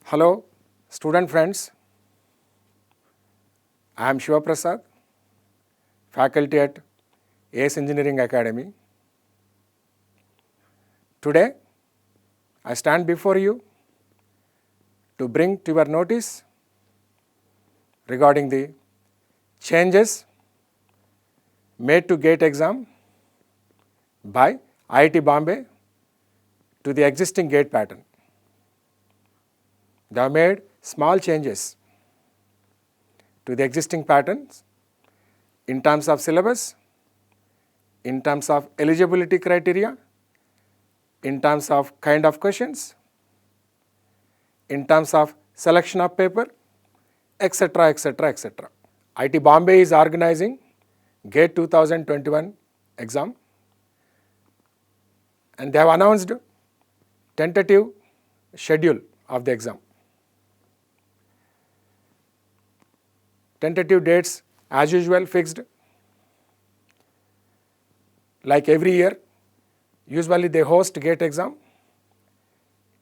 Hello, student friends. I am Shiva Prasad, faculty at AS Engineering Academy. Today, I stand before you to bring to your notice regarding the changes made to GATE exam by IIT Bombay to the existing GATE pattern. They have made small changes to the existing patterns in terms of syllabus, in terms of eligibility criteria, in terms of kind of questions, in terms of selection of paper, etc., etc., etc. IIT Bombay is organizing GATE 2021 exam, and they have announced tentative schedule of the exam. Tentative dates as usual fixed. Like every year, usually they host GATE exam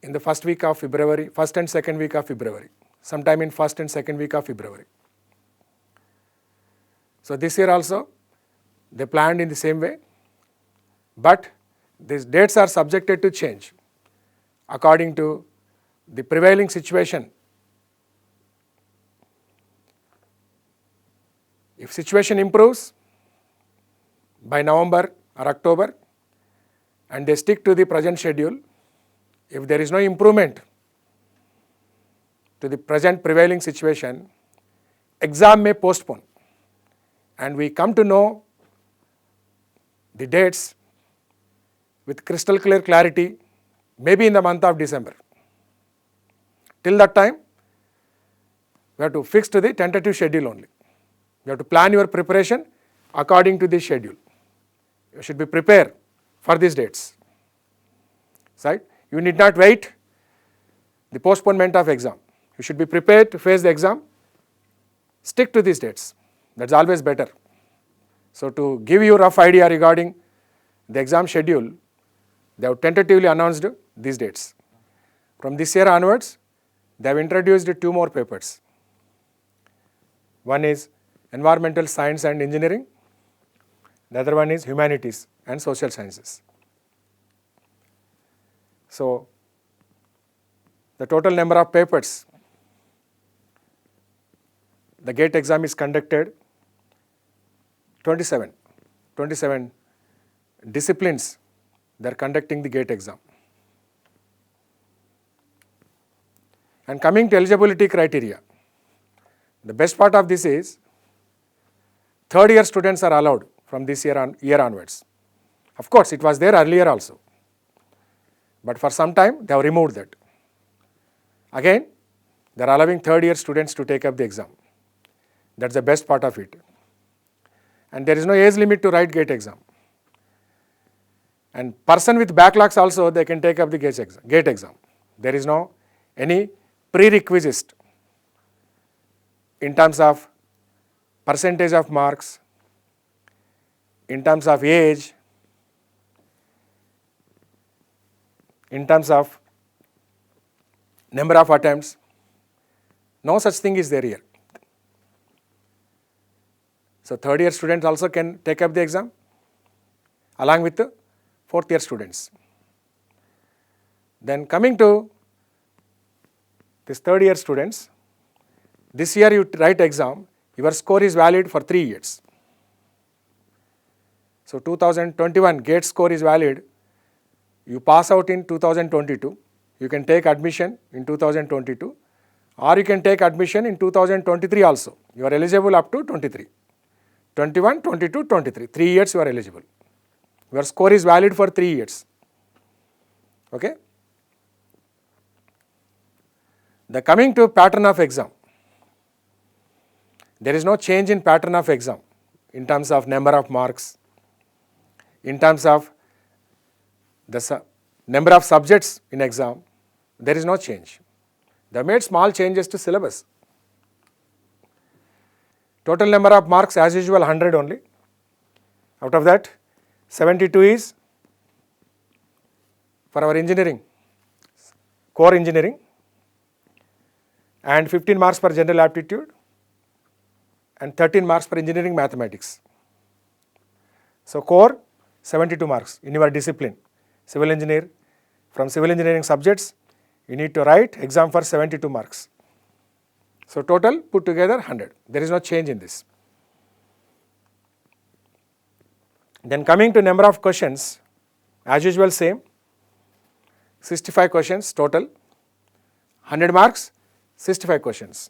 in the first week of February, first and second week of February, sometime in first and second week of February. So this year also they planned in the same way, but these dates are subjected to change according to the prevailing situation. If situation improves by November or October and they stick to the present schedule, if there is no improvement to the present prevailing situation, exam may postpone, and we come to know the dates with crystal clear clarity maybe in the month of December. Till that time, we have to fix to the tentative schedule only. You have to plan your preparation according to this schedule. You should be prepared for these dates. Right? You need not wait the postponement of exam. You should be prepared to face the exam. Stick to these dates. That's always better. So to give you a rough idea regarding the exam schedule, they have tentatively announced these dates. From this year onwards, they have introduced two more papers. One is Environmental Science and Engineering. The other one is Humanities and Social Sciences. So the total number of papers the GATE exam is conducted 27 disciplines they are conducting the GATE exam. And coming to eligibility criteria, the best part of this is third year students are allowed from this year onwards. Of course, it was there earlier also, but for some time they have removed that. Again, they are allowing third year students to take up the exam. That's the best part of it. And there is no age limit to write GATE exam. And person with backlogs also, they can take up the GATE exam. There is no any prerequisite in terms of percentage of marks, in terms of age, in terms of number of attempts. No such thing is there here. So third year students also can take up the exam along with the fourth year students. Then coming to this third year students, this year you write exam, your score is valid for 3 years. So 2021 GATE score is valid. You pass out in 2022, you can take admission in 2022, or you can take admission in 2023 also. You are eligible up to 23. 21, 22, 23. 3 years you are eligible. Your score is valid for 3 years. Okay? The coming to pattern of exam. There is no change in pattern of exam in terms of number of marks, in terms of the number of subjects in exam. There is no change. They made small changes to syllabus. Total number of marks as usual 100 only. Out of that, 72 is for our engineering, core engineering, and 15 marks for general aptitude and 13 marks for engineering mathematics. So core 72 marks in your discipline. Civil engineer, from civil engineering subjects, you need to write exam for 72 marks. So total put together 100. There is no change in this. Then coming to number of questions, as usual same, 65 questions total, 100 marks, 65 questions.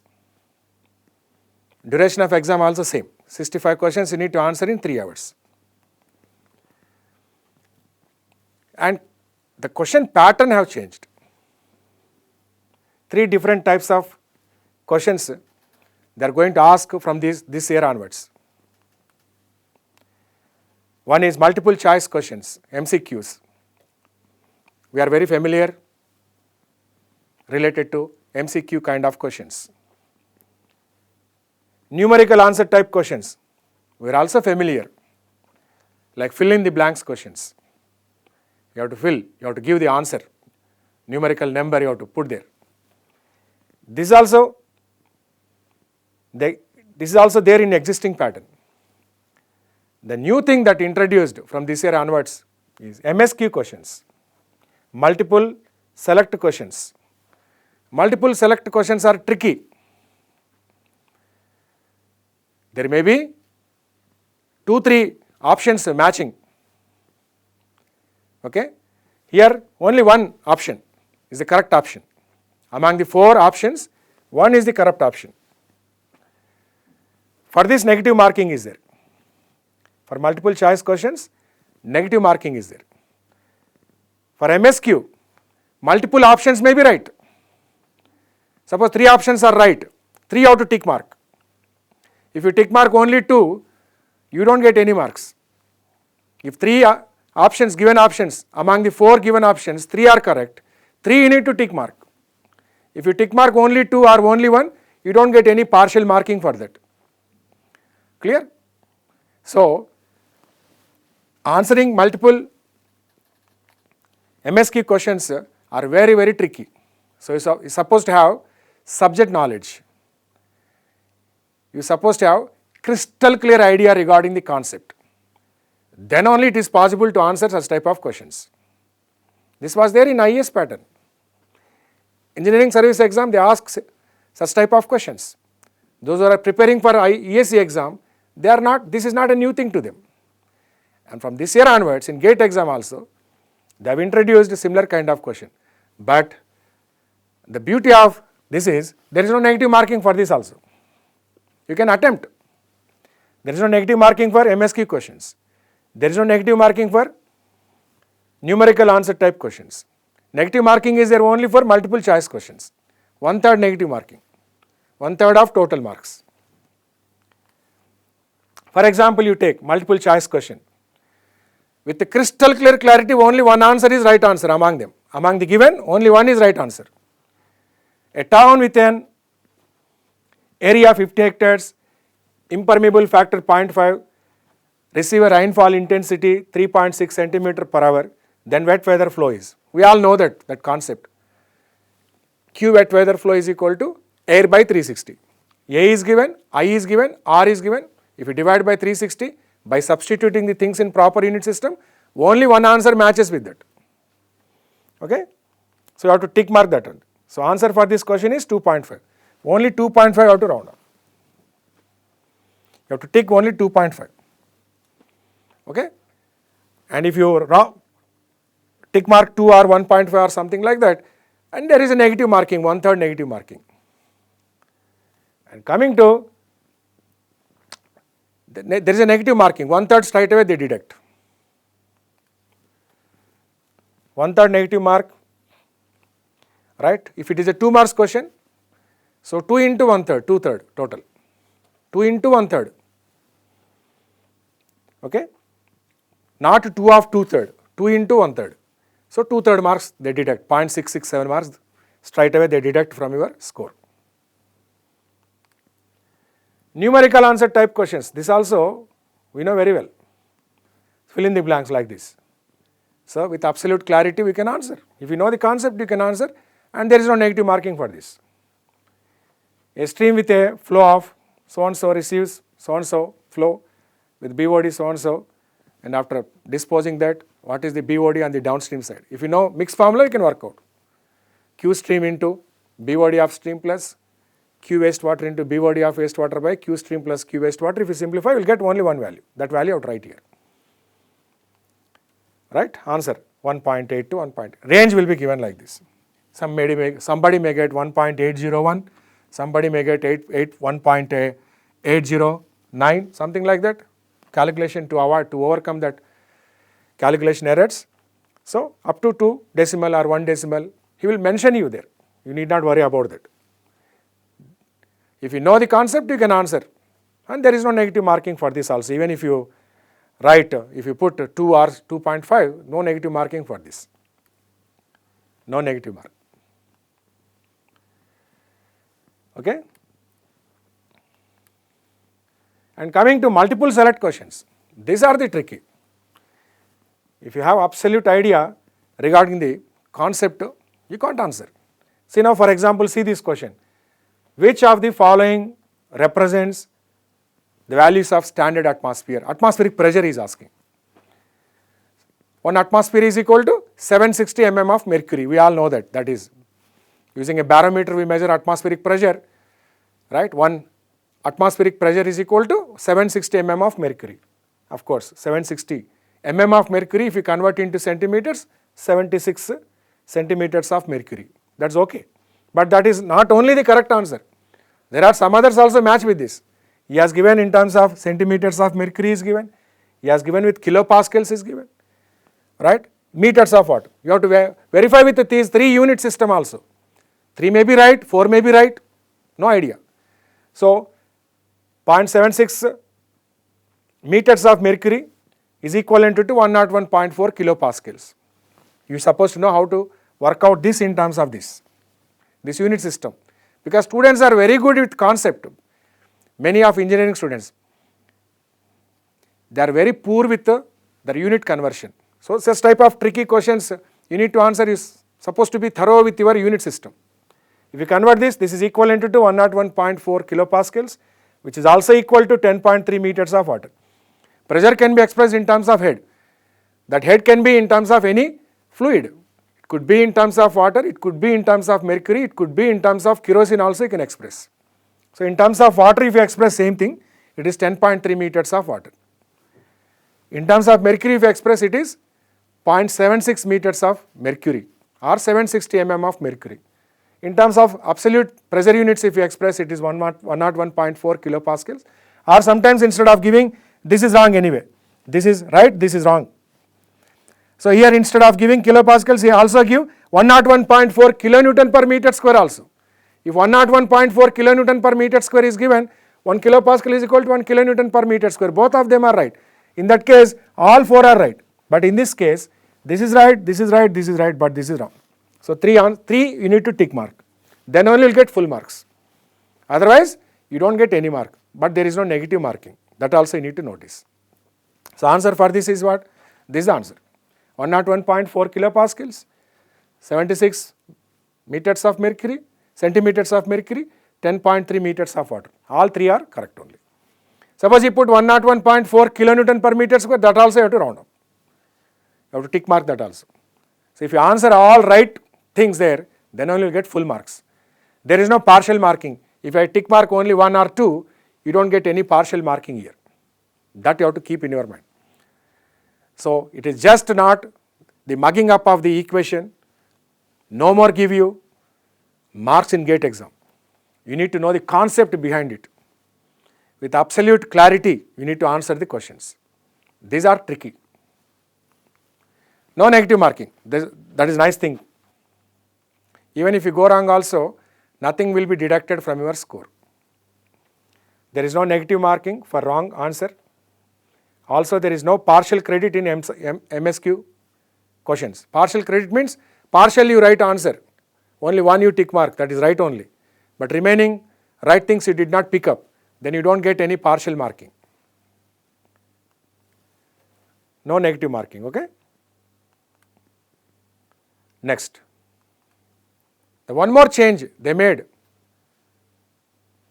Duration of exam also same, 65 questions you need to answer in 3 hours. And the question pattern have changed. 3 different types of questions they are going to ask from this year onwards. One is multiple choice questions, MCQs. We are very familiar related to MCQ kind of questions. Numerical answer type questions, we are also familiar, like fill in the blanks questions. You have to fill, you have to give the answer, numerical number you have to put there. This is also there in existing pattern. The new thing that introduced from this year onwards is MSQ questions, multiple select questions. Multiple select questions are tricky. There may be 2-3 options matching. Okay? Here only one option is the correct option. Among the 4 options, one is the correct option. For this, negative marking is there. For multiple choice questions, negative marking is there. For MSQ, multiple options may be right. Suppose 3 options are right, 3 you have to tick mark. If you tick mark only 2, you don't get any marks. If 3 options, given options, among the 4 given options, 3 are correct, 3 you need to tick mark. If you tick mark only 2 or only 1, you don't get any partial marking for that. Clear? So, answering multiple MSQ questions are very, very tricky. So, you're supposed to have subject knowledge. You're supposed to have crystal clear idea regarding the concept. Then only it is possible to answer such type of questions. This was there in IES pattern. Engineering service exam, they ask such type of questions. Those who are preparing for ESE exam, this is not a new thing to them. And from this year onwards, in GATE exam also, they have introduced a similar kind of question. But the beauty of this is, there is no negative marking for this also. You can attempt. There is no negative marking for MSQ questions. There is no negative marking for numerical answer type questions. Negative marking is there only for multiple choice questions. 1/3 negative marking. 1/3 of total marks. For example, you take multiple choice question. With the crystal clear clarity, only one answer is right answer among them. Among the given, only one is right answer. A town with an area 50 hectares, impermeable factor 0.5, receive a rainfall intensity 3.6 centimeter per hour, then wet weather flow is. We all know that concept. Q wet weather flow is equal to air by 360. A is given, I is given, R is given. If you divide by 360, by substituting the things in proper unit system, only one answer matches with that. Okay? So you have to tick mark that one. So answer for this question is 2.5. Only 2.5 you have to round up. You have to tick only 2.5. Okay? And if you tick mark 2 or 1.5 or something like that, and there is a negative marking, 1/3 negative marking. And coming to, there is a negative marking, 1/3 straight away they deduct. 1/3 negative mark, right? If it is a 2 marks question, so 2 into 1/3, 2/3 total. 2 into 1/3. Okay? Not 2 of 2/3, 2 into 1/3. So 2/3 marks they deduct, 0.667 marks straight away they deduct from your score. Numerical answer type questions, this also we know very well. Fill in the blanks like this. So with absolute clarity we can answer. If you know the concept you can answer, and there is no negative marking for this. A stream with a flow of so and so receives so and so flow with BOD so and so, and after disposing that, what is the BOD on the downstream side? If you know mixed formula, you can work out. Q stream into BOD of stream plus Q wastewater into BOD of wastewater by Q stream plus Q wastewater. If you simplify, you will get only one value. That value I would write here. Right? Answer 1.8 to 1. Range will be given like this. Somebody may get 1.801, somebody may get 1.809, something like that. Calculation to overcome that calculation errors. So up to 2 decimal or 1 decimal, he will mention you there. You need not worry about that. If you know the concept, you can answer. And there is no negative marking for this also. Even if you write, if you put 2 or 2.5, no negative marking for this. No negative mark. Okay? And coming to multiple select questions, these are the tricky. If you have absolute idea regarding the concept, you can't answer. See now, for example, see this question. Which of the following represents the values of standard atmosphere? Atmospheric pressure is asking. 1 atmosphere is equal to 760 mm of mercury. We all know that. That is, using a barometer we measure atmospheric pressure, right? 1 atmospheric pressure is equal to 760 mm of mercury. Of course, 760 mm of mercury, if you convert into centimeters, 76 centimeters of mercury. That's okay. But that is not only the correct answer. There are some others also match with this. He has given in terms of centimeters of mercury is given. He has given with kilopascals is given. Right? Meters of what? You have to verify with these 3 unit system also. 3 may be right, 4 may be right, no idea. So 0.76 meters of mercury is equivalent to 101.4 kilopascals. You are supposed to know how to work out this in terms of this unit system. Because students are very good with concept. Many of engineering students, they are very poor with the unit conversion. So such type of tricky questions you need to answer is supposed to be thorough with your unit system. If you convert this is equivalent to 101.4 kilopascals, which is also equal to 10.3 meters of water. Pressure can be expressed in terms of head. That head can be in terms of any fluid. It could be in terms of water, it could be in terms of mercury, it could be in terms of kerosene also you can express. So in terms of water, if you express same thing, it is 10.3 meters of water. In terms of mercury, if you express, it is 0.76 meters of mercury or 760 mm of mercury. In terms of absolute pressure units, if you express, it is 101.4 kilopascals, or sometimes instead of giving, this is wrong anyway. This is right, this is wrong. So here instead of giving kilopascals, he also give 101.4 kilonewton per meter square also. If 101.4 kilonewton per meter square is given, 1 kilopascal is equal to 1 kilonewton per meter square. Both of them are right. In that case, all 4 are right. But in this case, this is right, this is right, this is right, but this is wrong. So 3 you need to tick mark. Then only you will get full marks. Otherwise, you don't get any mark. But there is no negative marking. That also you need to notice. So answer for this is what? This is the answer. 101.4 kilopascals, 76 meters of mercury, centimeters of mercury, 10.3 meters of water. All 3 are correct only. Suppose you put 101.4 kilonewton per meter square, that also you have to round up. You have to tick mark that also. So if you answer all right things there, then only you will get full marks. There is no partial marking. If I tick mark only 1 or 2, you don't get any partial marking here. That you have to keep in your mind. So it is just not the mugging up of the equation, no more give you marks in GATE exam. You need to know the concept behind it. With absolute clarity, you need to answer the questions. These are tricky. No negative marking, that is nice thing. Even if you go wrong also, nothing will be deducted from your score. There is no negative marking for wrong answer. Also, there is no partial credit in MSQ questions. Partial credit means partially you write answer. Only 1 you tick mark, that is right only. But remaining right things you did not pick up, then you don't get any partial marking. No negative marking, okay? Next. The one more change they made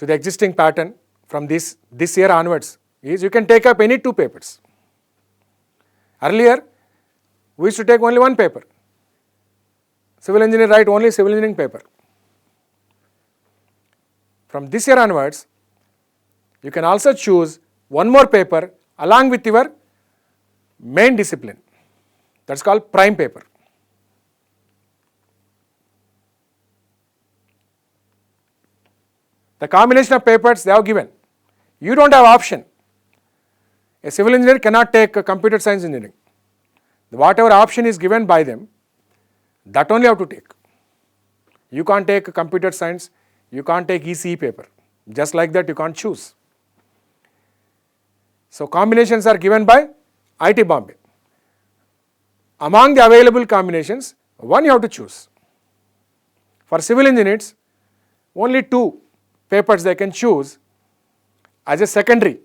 to the existing pattern from this year onwards is you can take up any 2 papers. Earlier, we used to take only 1 paper. Civil engineer write only civil engineering paper. From this year onwards, you can also choose 1 more paper along with your main discipline. That's called prime paper. The combination of papers they have given. You don't have option. A civil engineer cannot take a computer science engineering. Whatever option is given by them, that only you have to take. You can't take computer science, you can't take ECE paper. Just like that you can't choose. So combinations are given by IIT Bombay. Among the available combinations, 1 you have to choose. For civil engineers, only 2 papers they can choose as a secondary.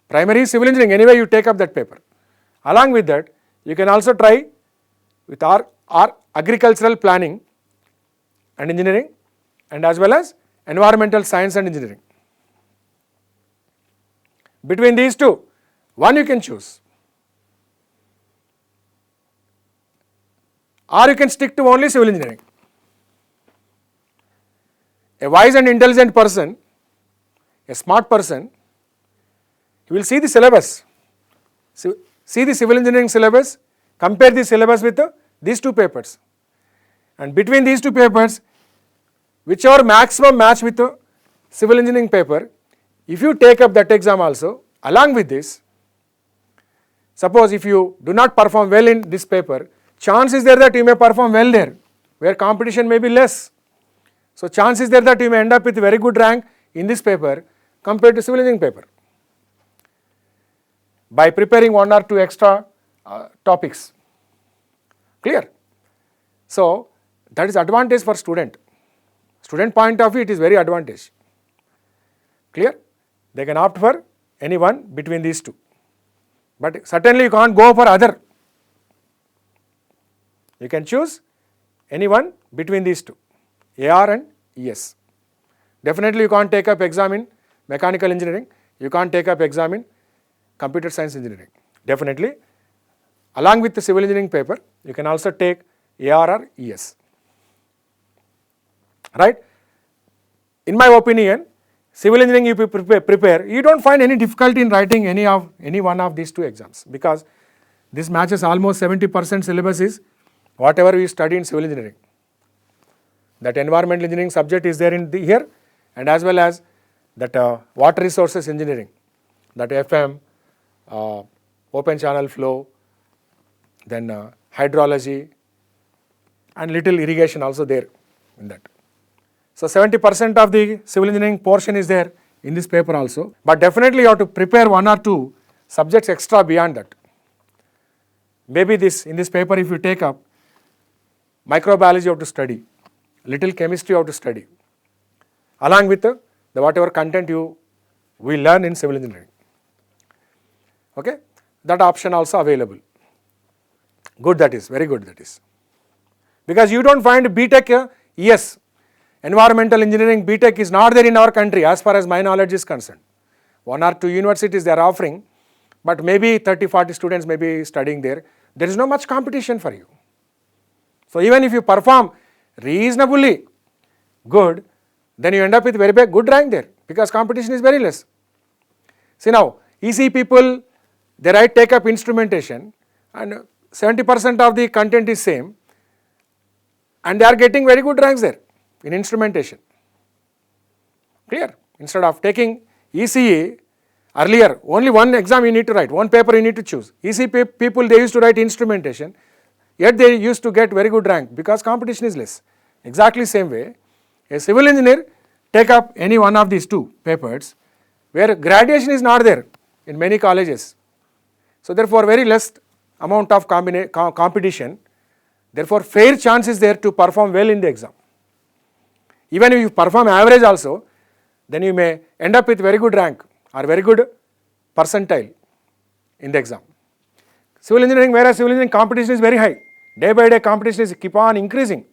Primary civil engineering, anyway you take up that paper. Along with that, you can also try with our agricultural planning and engineering and as well as environmental science and engineering. Between these 2, 1 you can choose. Or you can stick to only civil engineering. A wise and intelligent person, a smart person, he will see the syllabus. See the civil engineering syllabus, compare the syllabus with these 2 papers. And between these 2 papers, whichever maximum match with the civil engineering paper, if you take up that exam also, along with this, suppose if you do not perform well in this paper, chance is there that you may perform well there, where competition may be less. So chance is there that you may end up with a very good rank in this paper compared to civil engineering paper. By preparing 1 or 2 extra topics. Clear? So that is advantage for student. Student point of view, it is very advantage. Clear? They can opt for any one between these 2. But certainly you can't go for other. You can choose any one between these 2, AR and ES. Definitely you can't take up exam in mechanical engineering, you can't take up exam in computer science engineering. Definitely, along with the civil engineering paper, you can also take AR or ES. Right? In my opinion, civil engineering if you prepare, you don't find any difficulty in writing any one of these 2 exams, because this matches almost 70% syllabus is whatever we study in civil engineering. That environmental engineering subject is there in here, and as well as that water resources engineering, that FM, open channel flow, then hydrology and little irrigation also there in that. So 70% of the civil engineering portion is there in this paper also, but definitely you have to prepare 1 or 2 subjects extra beyond that. Maybe in this paper if you take up microbiology you have to study, little chemistry you have to study, along with the whatever content we learn in civil engineering. Okay, that option also available. Good that is, very good that is. Because you don't find BTech, yes, environmental engineering BTech is not there in our country as far as my knowledge is concerned. 1 or 2 universities they are offering, but maybe 30-40 students may be studying there. There is no much competition for you. So even if you perform reasonably good, then you end up with very good rank there, because competition is very less. See now, ECE people, they take up instrumentation and 70% of the content is same, and they are getting very good ranks there in instrumentation. Clear? Instead of taking ECE, earlier only 1 exam you need to write, 1 paper you need to choose. ECE people they used to write instrumentation, yet they used to get very good rank because competition is less. Exactly same way, a civil engineer take up any one of these 2 papers where graduation is not there in many colleges. So therefore very less amount of competition, therefore fair chance is there to perform well in the exam. Even if you perform average also, then you may end up with very good rank or very good percentile in the exam. Civil engineering, whereas civil engineering competition is very high, day by day competition is keep on increasing.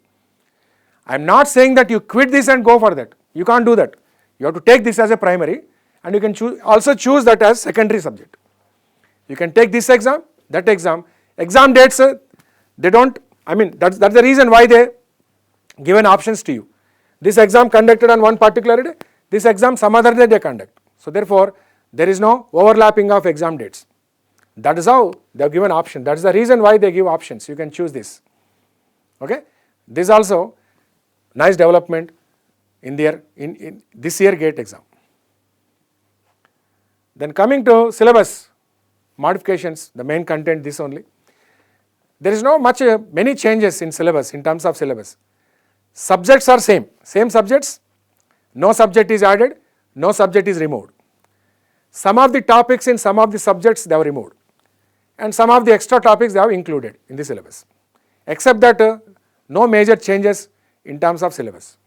I am not saying that you quit this and go for that, you can't do that. You have to take this as a primary, and you can also choose that as secondary subject. You can take this exam, that exam. Exam dates, they don't, that's the reason why they given options to you. This exam conducted on one particular day, this exam some other day they conduct. So therefore, there is no overlapping of exam dates. That is how they have given option. That is the reason why they give options. You can choose this. Okay? This also nice development in this year GATE exam. Then coming to syllabus modifications, the main content this only. There is no many changes in syllabus, in terms of syllabus. Subjects are same subjects, no subject is added, no subject is removed. Some of the topics in some of the subjects they have removed, and some of the extra topics they have included in the syllabus. Except that no major changes in terms of syllabus.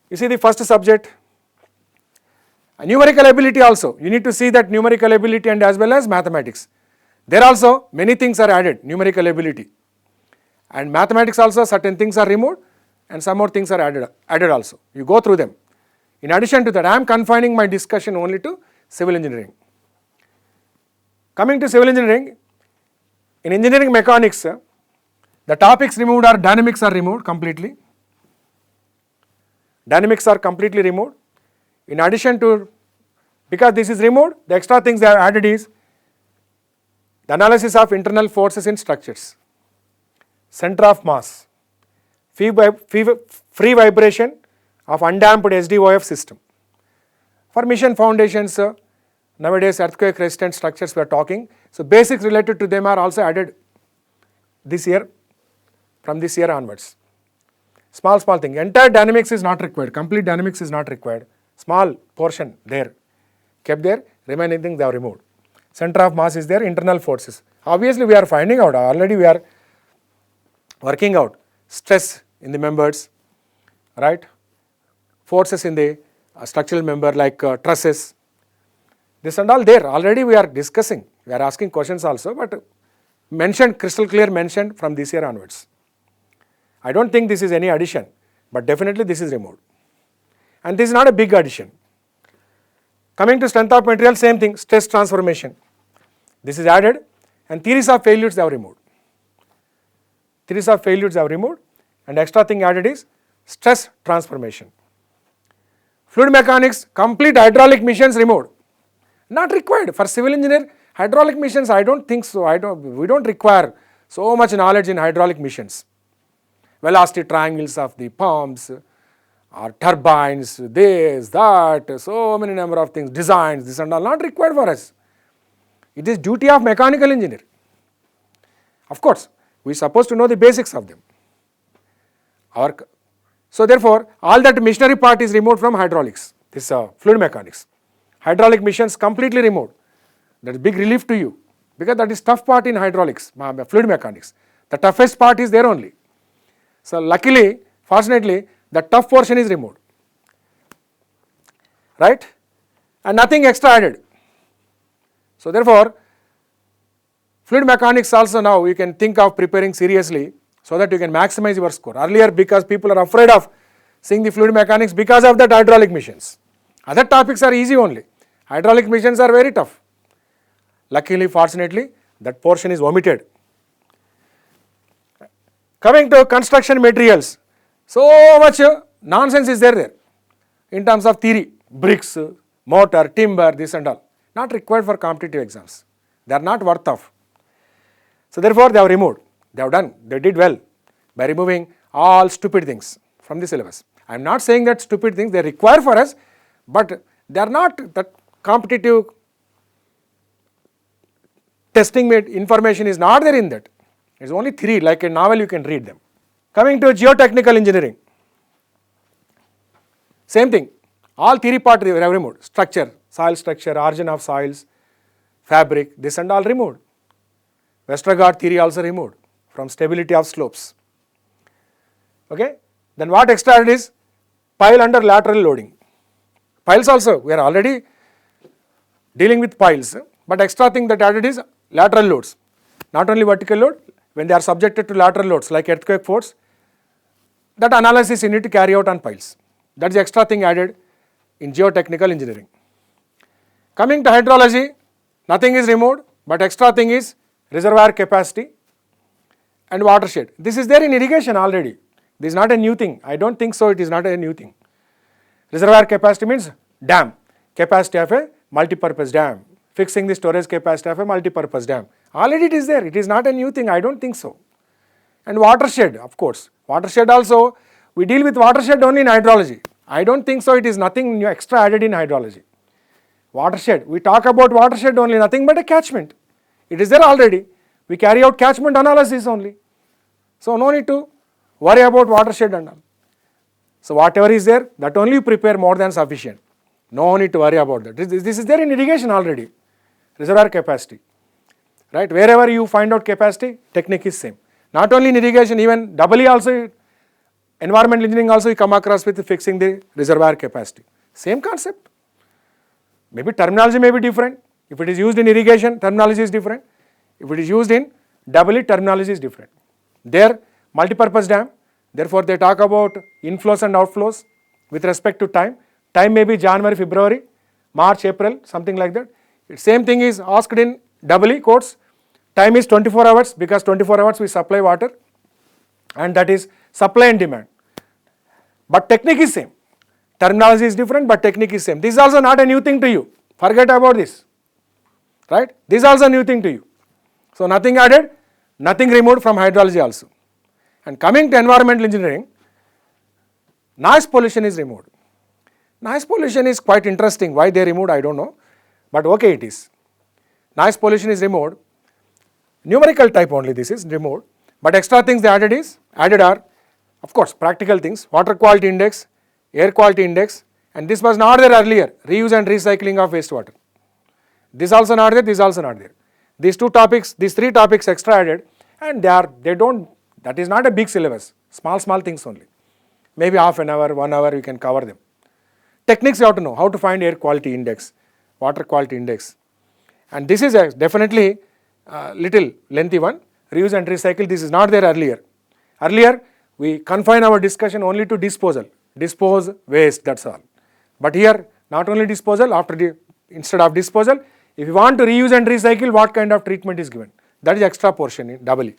You see the first subject, numerical ability also. You need to see that numerical ability and as well as mathematics. There also many things are added, numerical ability. And mathematics also certain things are removed and some more things are added also. You go through them. In addition to that, I am confining my discussion only to civil engineering. Coming to civil engineering, in engineering mechanics, the topics removed are dynamics are removed completely. Dynamics are completely removed. In addition to, because this is removed, the extra things they have added is the analysis of internal forces in structures, center of mass, free vibration of undamped SDOF system. For mission foundations, nowadays earthquake resistant structures we are talking. So basics related to them are also added this year, from this year onwards. Small thing. Entire dynamics is not required. Complete dynamics is not required. Small portion there, kept there, remaining things they have removed. Center of mass is there, internal forces. Obviously we are finding out, already we are working out stress in the members, right? Forces in the structural member like trusses. This and all there, already we are discussing. We are asking questions also, but mentioned, crystal clear mentioned from this year onwards. I don't think this is any addition, but definitely this is removed. And this is not a big addition. Coming to strength of material, same thing, stress transformation. This is added, and theories of failures they have removed. Theories of failures they have removed, and extra thing added is stress transformation. Fluid mechanics, complete hydraulic missions removed. Not required for civil engineer. Hydraulic missions, I don't think so. We don't require so much knowledge in hydraulic missions. Velocity triangles of the pumps, or turbines, this, that, so many number of things, designs, this and all, not required for us. It is duty of mechanical engineer. Of course, we are supposed to know the basics of them. So therefore, all that machinery part is removed from hydraulics, this fluid mechanics. Hydraulic missions completely removed. That is big relief to you, because that is tough part in hydraulics, fluid mechanics. The toughest part is there only. So luckily, fortunately, the tough portion is removed, right? And nothing extra added. So therefore, fluid mechanics also now you can think of preparing seriously so that you can maximize your score. Earlier, because people are afraid of seeing the fluid mechanics because of that hydraulic missions. Other topics are easy only. Hydraulic missions are very tough. Luckily, fortunately, that portion is omitted. Coming to construction materials, so much nonsense is there in terms of theory, bricks, mortar, timber, this and all. Not required for competitive exams. They are not worth of. So therefore, they have removed. They have done. They did well by removing all stupid things from the syllabus. I am not saying that stupid things they require for us, but they are not that competitive testing information is not there in that. It is only theory, like a novel you can read them. Coming to geotechnical engineering, same thing, all theory part they have removed, structure, soil structure, origin of soils, fabric, this and all removed. Westergaard theory also removed from stability of slopes. Okay, then what extra added is pile under lateral loading. Piles also, we are already dealing with piles, but extra thing that added is lateral loads, not only vertical load. When they are subjected to lateral loads like earthquake force, that analysis you need to carry out on piles. That's the extra thing added in geotechnical engineering. Coming to hydrology, nothing is removed, but extra thing is reservoir capacity and watershed. This is there in irrigation already. This is not a new thing. I don't think so, it is not a new thing. Reservoir capacity means dam, capacity of a multi-purpose dam, fixing the storage capacity of a multi-purpose dam. Already it is there, it is not a new thing, I don't think so. And watershed, of course. Watershed also, we deal with watershed only in hydrology. I don't think so, it is nothing new extra added in hydrology. Watershed, we talk about watershed only, nothing but a catchment. It is there already. We carry out catchment analysis only. So no need to worry about watershed and all. So whatever is there, that only you prepare more than sufficient. No need to worry about that. This is there in irrigation already. Reservoir capacity. Right? Wherever you find out capacity, technique is same. Not only in irrigation, even doubly also, environmental engineering also you come across with fixing the reservoir capacity. Same concept. Maybe terminology may be different. If it is used in irrigation, terminology is different. If it is used in doubly, terminology is different. There, multi-purpose dam, therefore they talk about inflows and outflows with respect to time. Time may be January, February, March, April, something like that. Same thing is asked in doubly quotes. Time is 24 hours because 24 hours we supply water and that is supply and demand. But technique is same. Terminology is different but technique is same. This is also not a new thing to you. Forget about this. Right? This is also a new thing to you. So nothing added, nothing removed from hydrology also. And coming to environmental engineering, noise pollution is removed. Noise pollution is quite interesting. Why they removed, I don't know. But okay, it is. Noise pollution is removed. Numerical type only this is removed. But extra things they added are, of course, practical things, water quality index, air quality index, and this was not there earlier, reuse and recycling of wastewater. This also not there, this also not there. These two topics, these three topics extra added, and that is not a big syllabus, small things only. Maybe half an hour, 1 hour we can cover them. Techniques you have to know, how to find air quality index, water quality index. And this is definitely a little lengthy one, reuse and recycle, this is not there earlier. Earlier, we confine our discussion only to disposal, dispose waste, that's all. But here, not only disposal, instead of disposal, if you want to reuse and recycle, what kind of treatment is given? That is extra portion in doubly.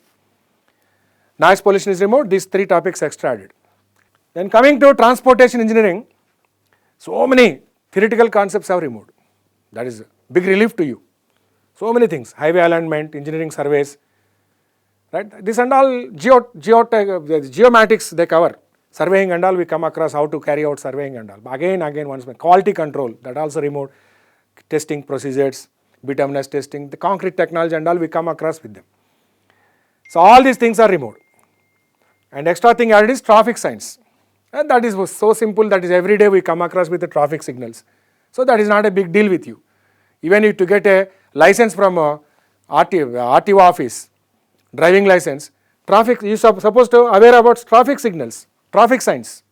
Noise pollution is removed, these three topics extra added. Then coming to transportation engineering, so many theoretical concepts have removed. That is a big relief to you. So many things, highway alignment, engineering surveys, right? This and all geomatics they cover. Surveying and all we come across how to carry out surveying and all. Again, once more, quality control, that also removed. Testing procedures, bituminous testing, the concrete technology and all we come across with them. So all these things are removed. And extra thing added is traffic signs. And that is so simple, that is every day we come across with the traffic signals. So that is not a big deal with you. Even if to get a license from a RTO office, driving license, traffic, you are supposed to aware about traffic signals, traffic signs,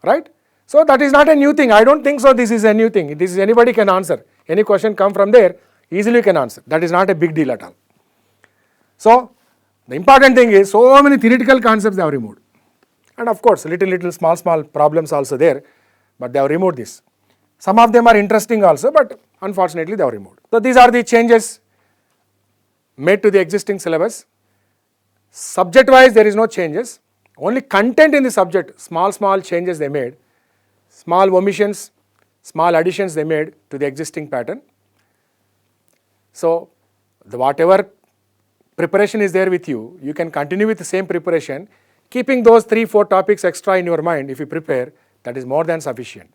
right? So that is not a new thing. I don't think so this is a new thing. This is anybody can answer. Any question come from there, easily you can answer. That is not a big deal at all. So the important thing is so many theoretical concepts they have removed. And of course, little small problems also there, but they have removed this. Some of them are interesting also, but unfortunately they have removed. So these are the changes made to the existing syllabus. Subject wise there is no changes, only content in the subject, small changes they made, small omissions, small additions they made to the existing pattern. So whatever preparation is there with you, you can continue with the same preparation, keeping those 3-4 topics extra in your mind if you prepare, that is more than sufficient.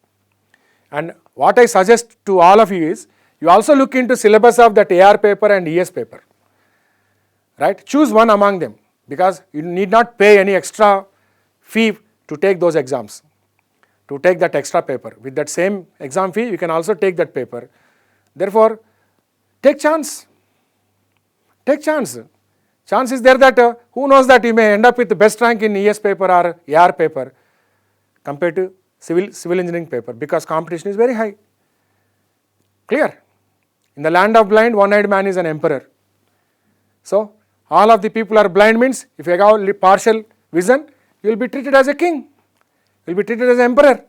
And what I suggest to all of you is, you also look into syllabus of that AR paper and ES paper, right? Choose one among them because you need not pay any extra fee to take those exams, to take that extra paper. With that same exam fee, you can also take that paper. Therefore, take chance. Take chance. Chance is there that who knows that you may end up with the best rank in ES paper or AR paper compared to civil engineering paper because competition is very high. Clear? In the land of blind, one-eyed man is an emperor. So all of the people are blind means if you have partial vision, you will be treated as a king, you will be treated as an emperor.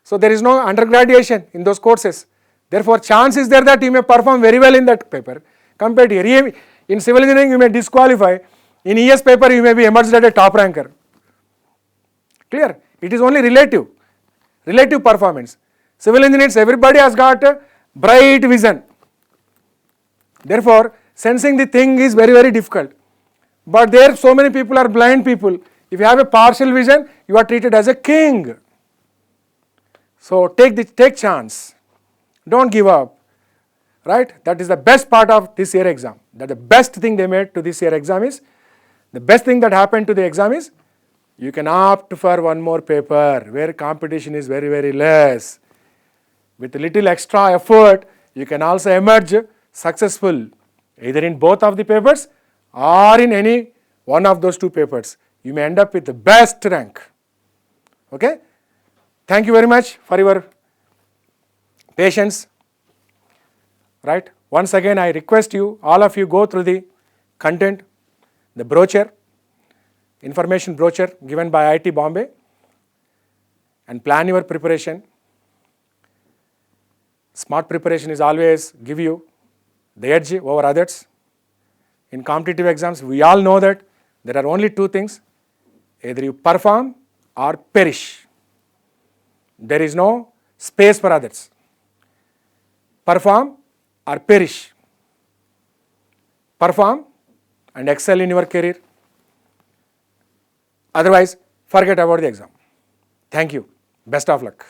So there is no undergraduation in those courses. Therefore, chance is there that you may perform very well in that paper. Compared to here, in civil engineering you may disqualify, in ES paper you may be emerged as a top ranker. Clear? It is only relative performance. Civil engineers, everybody has got a bright vision. Therefore, sensing the thing is very, very difficult. But there so many people are blind people. If you have a partial vision, you are treated as a king. So take chance. Don't give up. Right? That is the best part of this year exam. That the best thing they made to this year exam is, the best thing that happened to the exam is, you can opt for one more paper where competition is very, very less. With a little extra effort, you can also emerge successful, either in both of the papers or in any one of those two papers. You may end up with the best rank. Okay? Thank you very much for your patience. Right? Once again, I request you, all of you, go through the content, the brochure, information brochure given by IIT Bombay, and plan your preparation. Smart preparation is always give you the edge over others. In competitive exams, we all know that there are only two things: either you perform or perish. There is no space for others. Perform or perish. Perform and excel in your career. Otherwise, forget about the exam. Thank you. Best of luck.